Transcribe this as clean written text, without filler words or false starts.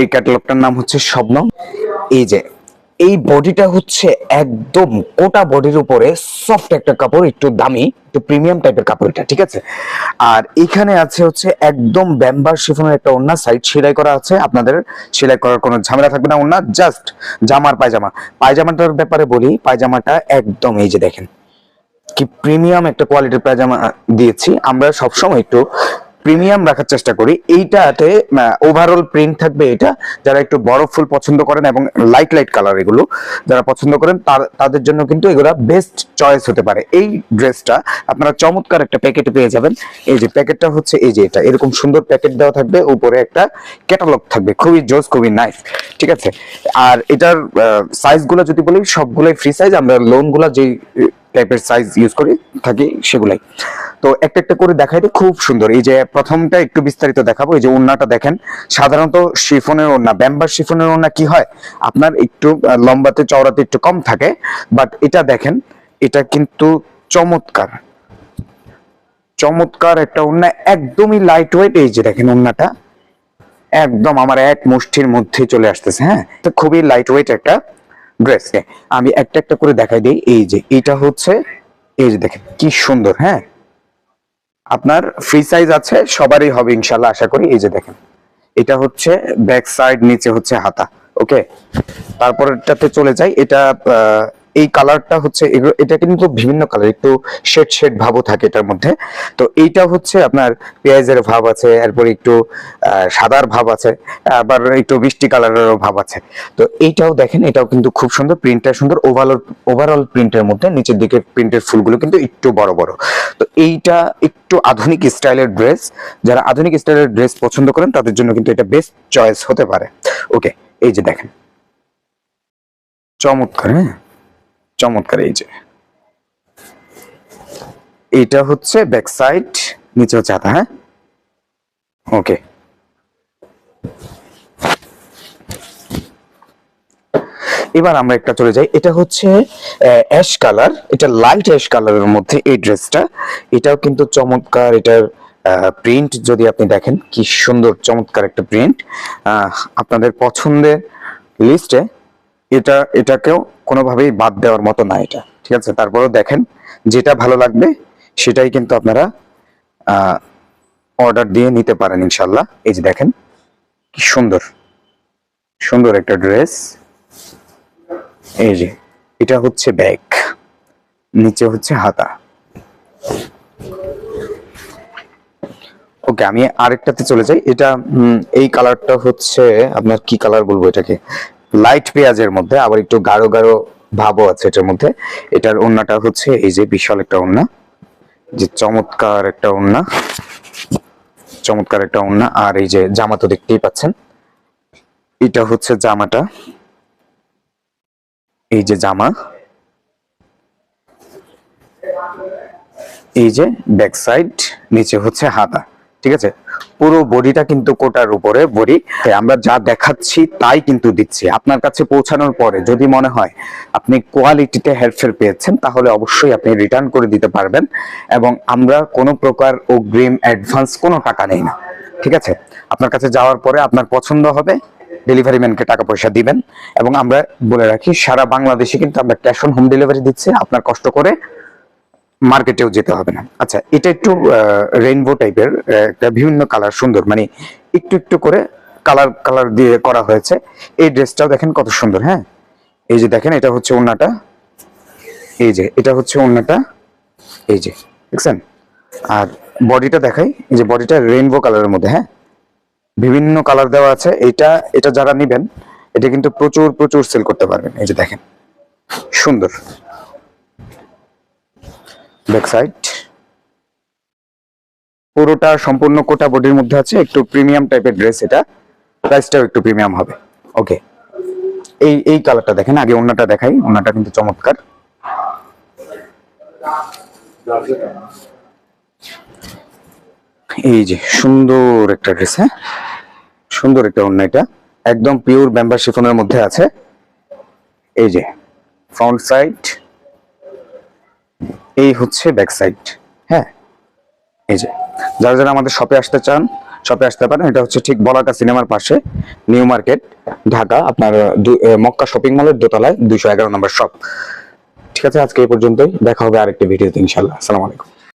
এই ক্যাটালগটার নাম হচ্ছে শবনম। এই যে এই বডিটা হচ্ছে একদম কোটা বডির উপরে সফট একটা কাপড়, একটু দামি, একটু প্রিমিয়াম টাইপের কাপড় এটা, ঠিক আছে। আর এখানে আছে হচ্ছে একদম ব্যাম্বার শিফনের একটা ওড়না, সাইড সেলাই করা আছে, আপনাদের সেলাই করার কোনো ঝামেলা থাকবে না। ওড়না জাস্ট জামার পায়জামা। পায়জামাটার ব্যাপারে বলি, পায়জামাটা একদম এই যে দেখেন কি প্রিমিয়াম একটা কোয়ালিটির পায়জামা দিয়েছি। আমরা সবসময় একটু প্রিমিয়াম রাখার চেষ্টা করি। এইটাতে ওভারঅল প্রিন্ট থাকবে। এটা যারা একটু বড় ফুল পছন্দ করেন এবং লাইট লাইট কালার এগুলো যারা পছন্দ করেন তাদের জন্য কিন্তু এগুলা বেস্ট চয়েস হতে পারে। এই ড্রেসটা আপনারা চমৎকার একটা প্যাকেটে পেয়ে যাবেন। এই যে প্যাকেটটা হচ্ছে এই যে এটা এরকম সুন্দর প্যাকেট দেওয়া থাকবে, উপরে একটা ক্যাটালগ থাকবে, খুবই জোস, খুবই নাইস, ঠিক আছে। আর এটার সাইজগুলো যদি বলি সবগুলোই ফ্রি সাইজ। আমরা লোনগুলা যে টাইপের সাইজ ইউজ করি থাকি সেগুলাই। তো একটা একটা করে দেখাই দিই, খুব সুন্দর। এই যে প্রথমটা একটু বিস্তারিত দেখাবো। এই যে ওড়নাটা দেখেন, সাধারণত শিফনের ওড়না, ব্যাম্বার শিফনের ওড়না কি হয় আপনার একটু লম্বাতে চওড়াতে একটু কম থাকে, বাট এটা দেখেন, এটা কিন্তু চমৎকার চমৎকার একটা ওড়না, একদমই লাইট ওয়েট। এই যে দেখেন ওড়নাটা একদম আমার এক মুষ্টির মধ্যে চলে আসতেছে। হ্যাঁ, তো খুবই লাইট ওয়েট একটা ড্রেস। আমি একটা একটা করে দেখাই দিই। এই যে এটা হচ্ছে, এই যে দেখেন কি সুন্দর। হ্যাঁ, আপনার ফ্রি সাইজ আছে, সবারই হবে ইনশাল্লাহ আশা করি। এই যে দেখেন এটা হচ্ছে ব্যাক সাইড, নিচে হচ্ছে হাতা। ওকে, তারপরটাতে চলে যাই। এটা এই কালারটা হচ্ছে এটা কিন্তু বিভিন্ন কালার, একটু শেড শেড ভাবও থাকে এটার মধ্যে। তো এইটা হচ্ছে আপনার পেঁয়াজের ভাব আছে, এরপর একটু সাদার ভাব আছে, আবার একটু মিষ্টি কালারেরও ভাব আছে। তো এইটাও দেখেন, এটাও কিন্তু খুব সুন্দর, প্রিন্টটা সুন্দর। ওভারঅল প্রিন্টের মধ্যে নিচের দিকে প্রিন্টের ফুলগুলো কিন্তু একটু বড় বড়। তো এইটা একটু আধুনিক স্টাইলের ড্রেস, যারা আধুনিক স্টাইলের ড্রেস পছন্দ করেন তাদের জন্য কিন্তু এটা বেস্ট চয়েস হতে পারে। ওকে, এই যে দেখেন চমৎকার। হ্যাঁ, চমৎকার। এই যে এটা হচ্ছে ব্যাক সাইড, নিচে হচ্ছে হাতা। হ্যাঁ, ওকে। এবার আমরা একটা চলে যাই। এটা হচ্ছে অ্যাশ কালার, এটা লাইট অ্যাশ কালারের মধ্যে এই ড্রেসটা। এটাও কিন্তু চমৎকার। এটার প্রিন্ট যদি আপনি দেখেন কি সুন্দর, চমৎকার একটা প্রিন্ট। আপনাদের পছন্দের লিস্টে এটাকেও কোনোভাবেই বাদ দেওয়ার মতো না এটা, ঠিক আছে। তারপরেও দেখেন যেটা ভালো লাগবে সেটাই কিন্তু আপনারা অর্ডার দিয়ে নিতে পারেন ইনশাল্লাহ। এই যে দেখেন কি সুন্দর সুন্দর একটা ড্রেস। এই যে এটা হচ্ছে ব্যাগ, নিচে হচ্ছে হাতা। ওকে, আমি আরেকটাতে চলে যাই। এটা এই কালারটা হচ্ছে আপনার কি কালার বলবো এটাকে, লাইট পেঁয়াজের মধ্যে, আবার একটু গাঢ় গাঢ় ভাবও আছে এটার মধ্যে। এটার ওড়নাটা হচ্ছে এই যে বিশাল একটা ওড়না, যে চমৎকার একটা ওড়না, চমৎকার একটা ওড়না। আর এই যে জামা তো দেখতেই পাচ্ছেন, এটা হচ্ছে জামাটা। এই যে জামা, এই যে ব্যাক সাইড, নিচে হচ্ছে হাতা, ঠিক আছে। পুরো বডিটা কিন্তু কোটার উপরে বডি। আমরা যা দেখাচ্ছি তাই কিন্তু দিচ্ছি। আপনার কাছে পৌঁছানোর পরে যদি মনে হয় আপনি কোয়ালিটিতে হেরফের পেয়েছেন, তাহলে অবশ্যই আপনি রিটার্ন করে দিতে পারবেন। এবং আমরা কোনো প্রকার অগ্রিম অ্যাডভান্স কোনো টাকা নেই না, ঠিক আছে। আপনার কাছে যাওয়ার পরে আপনার পছন্দ হবে, ডেলিভারি ম্যানকে টাকা পয়সা দিবেন। এবং আমরা বলে রাখি সারা বাংলাদেশে কিন্তু আমরা ক্যাশ অন হোম ডেলিভারি দিচ্ছি, আপনার কষ্ট করে মার্কেটেও যেতে হবে না। আচ্ছা, এটা একটু রেইনবো টাইপের, একটা বিভিন্ন কালার, সুন্দর, মানে একটু একটু করে কালার কালার দিয়ে করা হয়েছে। এই ড্রেসটাও দেখেন কত সুন্দর। হ্যাঁ, এই যে দেখেন এটা হচ্ছে ওড়নাটা, এই যে এটা হচ্ছে ওড়নাটা, এই যে দেখছেন। আর বডিটা দেখাই, এই যে বডিটা রেইনবো কালারের মধ্যে। হ্যাঁ, বিভিন্ন কালার দেওয়া আছে। এটা এটা যারা নিবেন এটা কিন্তু প্রচুর প্রচুর সেল করতে পারবেন। এই যে দেখেন সুন্দর ব্যাক সাইড, পুরোটা সম্পূর্ণ কোটা বডির মধ্যে আছে, একটু প্রিমিয়াম টাইপের ড্রেস। এটা প্রাইসটাও একটু প্রিমিয়াম হবে। ওকে, এই এই কালারটা দেখেন। আগে ওড়নাটা দেখাই, ওড়নাটা কিন্তু চমৎকার। এই যে সুন্দর একটা ড্রেস। হ্যাঁ, সুন্দর একটা ওড়না, এটা একদম পিওর ব্যাম্বার শিফনের মধ্যে আছে। এই যে ফ্রন্ট সাইড, এই হচ্ছে ব্যাক সাইড। হ্যাঁ, এই যে যারা যারা আমাদের শপে আসতে চান শপে আসতে পারেন। এটা হচ্ছে ঠিক বলাকা সিনেমার পাশে, নিউ মার্কেট, ঢাকা। আপনার মক্কা শপিং মলের দোতলায় 211 নম্বর শপ। ঠিক আছে, আজকে এই পর্যন্তই, দেখা হবে আরেকটি ভিডিওতে ইনশাআল্লাহ। আসসালামু আলাইকুম।